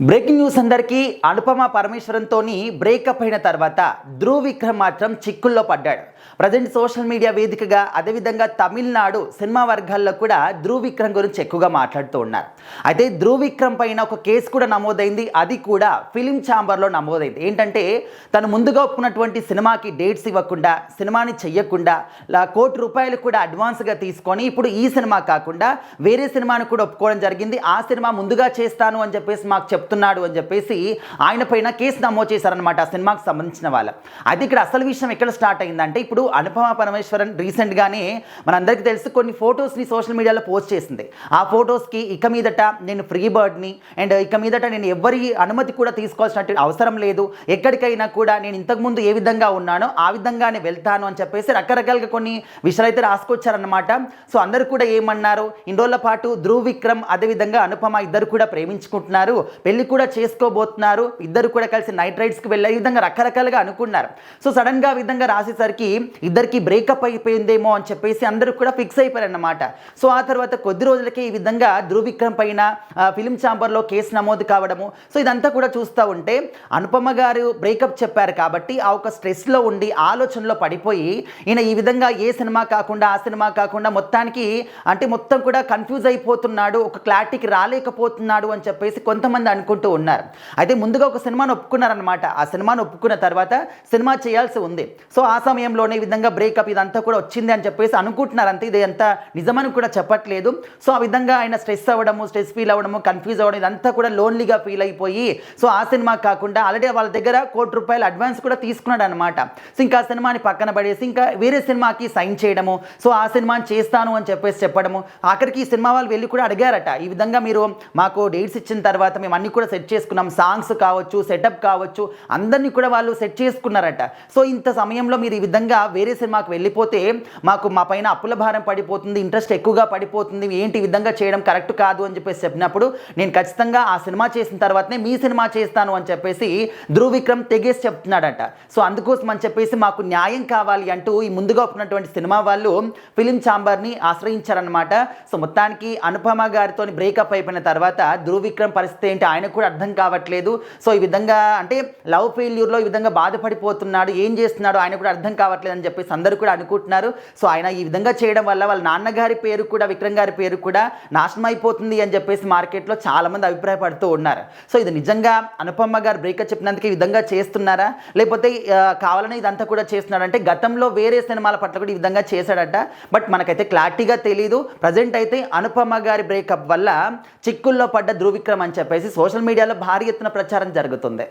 Breaking news అందరికీ. Anupama పరమేశ్వరన్తోని breakup అయిన తర్వాత ధ్రువ్ విక్రమ్ మాత్రం చిక్కుల్లో పడ్డాడు. ప్రజెంట్ సోషల్ మీడియా వేదికగా అదేవిధంగా తమిళనాడు సినిమా వర్గాల్లో కూడా ధ్రువ్ విక్రమ్ గురించి ఎక్కువగా మాట్లాడుతూ ఉన్నారు. అయితే ధ్రువ్ విక్రమ్ పైన ఒక కేసు కూడా నమోదైంది. అది కూడా ఫిలిం ఛాంబర్లో నమోదైంది. ఏంటంటే తను ముందుగా ఒప్పుకున్నటువంటి సినిమాకి డేట్స్ ఇవ్వకుండా, సినిమాని చెయ్యకుండా ₹1,00,00,000 కూడా అడ్వాన్స్గా తీసుకొని ఇప్పుడు ఈ సినిమా కాకుండా వేరే సినిమాని కూడా ఒప్పుకోవడం జరిగింది. ఆ సినిమా ముందుగా చేస్తాను అని చెప్పేసి మాకు చెప్తున్నాడు అని చెప్పేసి ఆయన పైన కేసు నమోదు చేశారనమాట ఆ సినిమాకి సంబంధించిన వాళ్ళు. అయితే ఇక్కడ అసలు విషయం ఎక్కడ స్టార్ట్ అయిందంటే, ఇప్పుడు అనుపమ పరమేశ్వరన్ రీసెంట్గానే మనందరికీ తెలుసు కొన్ని ఫొటోస్ని సోషల్ మీడియాలో పోస్ట్ చేసింది. ఆ ఫొటోస్కి ఇక మీదట నేను ఫ్రీ బర్డ్ని అండ్ ఇక మీదట నేను ఎవరి అనుమతి కూడా తీసుకోవాల్సిన అవసరం లేదు, ఎక్కడికైనా కూడా నేను ఇంతకుముందు ఏ విధంగా ఉన్నానో ఆ విధంగానే వెళ్తాను అని చెప్పేసి రకరకాలుగా కొన్ని విషయాలు అయితే రాసుకొచ్చారనమాట. సో అందరూ కూడా ఏమన్నారు, ఇన్ని రోజుల పాటు ధ్రువ్ విక్రమ్ అదేవిధంగా అనుపమ ఇద్దరు కూడా ప్రేమించుకుంటున్నారు, పెళ్లి కూడా చేసుకోబోతున్నారు, ఇద్దరు కూడా కలిసి నైట్ రైడ్స్కి వెళ్ళే ఈ విధంగా రకరకాలుగా అనుకున్నారు. సో సడన్గా ఆ విధంగా రాసేసరికి ఇద్దరికి బ్రేకప్ అయిపోయిందేమో అని చెప్పేసి అందరూ కూడా ఫిక్స్ అయిపోయారన్నమాట. సో ఆ తర్వాత కొద్ది రోజులకే ఈ విధంగా ధ్రువ్ విక్రమ్ పైన ఫిలిం ఛాంబర్లో కేసు నమోదు కావడము. సో ఇదంతా కూడా చూస్తూ ఉంటే అనుపమ గారు బ్రేకప్ చెప్పారు కాబట్టి ఆ ఒక స్ట్రెస్లో ఉండి ఆలోచనలో పడిపోయి ఈయన ఈ విధంగా ఏ సినిమా కాకుండా ఆ సినిమా కాకుండా మొత్తానికి అంటే మొత్తం కూడా కన్ఫ్యూజ్ అయిపోతున్నాడు, ఒక క్లారిటీకి రాలేకపోతున్నాడు అని చెప్పేసి కొంతమంది అనుకుంటూ ఉన్నారు. అయితే ముందుగా ఒక సినిమాను ఒప్పుకున్నారనమాట. ఆ సినిమాను ఒప్పుకున్న తర్వాత సినిమా చేయాల్సి ఉంది. సో ఆ సమయంలోనే ఈ విధంగా బ్రేకప్ ఇదంతా కూడా వచ్చింది అని చెప్పేసి అనుకుంటున్నారు. అంతే, ఇది ఎంత నిజమని కూడా చెప్పట్లేదు. సో ఆ విధంగా ఆయన స్ట్రెస్ అవ్వడము, స్ట్రెస్ ఫీల్ అవ్వడము, కన్ఫ్యూజ్ అవ్వడం ఇదంతా కూడా లోన్లీగా ఫీల్ అయిపోయి సో ఆ సినిమా కాకుండా ఆల్రెడీ వాళ్ళ దగ్గర ₹1,00,00,000 అడ్వాన్స్ కూడా తీసుకున్నాడు అనమాట. సో ఇంకా ఆ సినిమాని పక్కన పడేసి ఇంకా వేరే సినిమాకి సైన్ చేయడము, సో ఆ సినిమాని చేస్తాను అని చెప్పేసి చెప్పడము. ఆఖరికి ఈ సినిమా వాళ్ళు వెళ్ళి కూడా అడిగారట, ఈ విధంగా మీరు మాకు డేట్స్ ఇచ్చిన తర్వాత మేము అన్ని కూడా సెట్ చేసుకున్నాం, సాంగ్స్ కావచ్చు, సెటప్ కావచ్చు, అందరినీ కూడా వాళ్ళు సెట్ చేసుకున్నారట. సో ఇంత సమయంలో మీరు ఈ విధంగా వేరే సినిమాకి వెళ్ళిపోతే మా పైన అప్పుల భారం పడిపోతుంది, ఇంట్రెస్ట్ ఎక్కువగా పడిపోతుంది, ఏంటి ఈ విధంగా చేయడం కరెక్ట్ కాదు అని చెప్పేసి చెప్పినప్పుడు నేను ఖచ్చితంగా ఆ సినిమా చేసిన తర్వాతనే మీ సినిమా చేస్తాను అని చెప్పేసి ధ్రువ్ విక్రమ్ తెగేసి చెప్తున్నాడట. సో అందుకోసం అని చెప్పేసి మాకు న్యాయం కావాలి అంటూ ఈ ముందుగా ఉన్నటువంటి సినిమా వాళ్ళు ఫిలిం ఛాంబర్ని ఆశ్రయించారనమాట. సో మొత్తానికి అనుపమ గారితో బ్రేకప్ అయిపోయిన తర్వాత ధ్రువ్ విక్రమ్ పరిస్థితి ఏంటి ఆయనకు కూడా అర్థం కావట్లేదు. సో ఈ విధంగా అంటే లవ్ ఫెయిల్యూర్లో ఈ విధంగా బాధపడిపోతున్నాడు, ఏం చేస్తున్నాడు ఆయన కూడా అర్థం కావట్లేదు అని చెప్పేసి అందరూ కూడా అనుకుంటున్నారు. సో ఆయన ఈ విధంగా చేయడం వల్ల వాళ్ళ నాన్నగారి పేరు కూడా, విక్రమ్ గారి పేరు కూడా నాశనం అయిపోతుంది అని చెప్పేసి మార్కెట్లో చాలామంది అభిప్రాయపడుతూ ఉన్నారు. సో ఇది నిజంగా అనుపమ గారు బ్రేకప్ చెప్పినందుకు ఈ విధంగా చేస్తున్నారా, లేకపోతే కావాలని ఇదంతా కూడా చేస్తున్నాడంటే గతంలో వేరే సినిమాల పట్ల కూడా ఈ విధంగా చేశాడట. బట్ మనకైతే క్లారిటీగా తెలియదు. ప్రజెంట్ అయితే అనుపమ గారి బ్రేకప్ వల్ల చిక్కుల్లో పడ్డ ధ్రువ్ విక్రమ్ అని చెప్పేసి సోషల్ మీడియాలో భారీ ఎత్తున ప్రచారం జరుగుతుంది.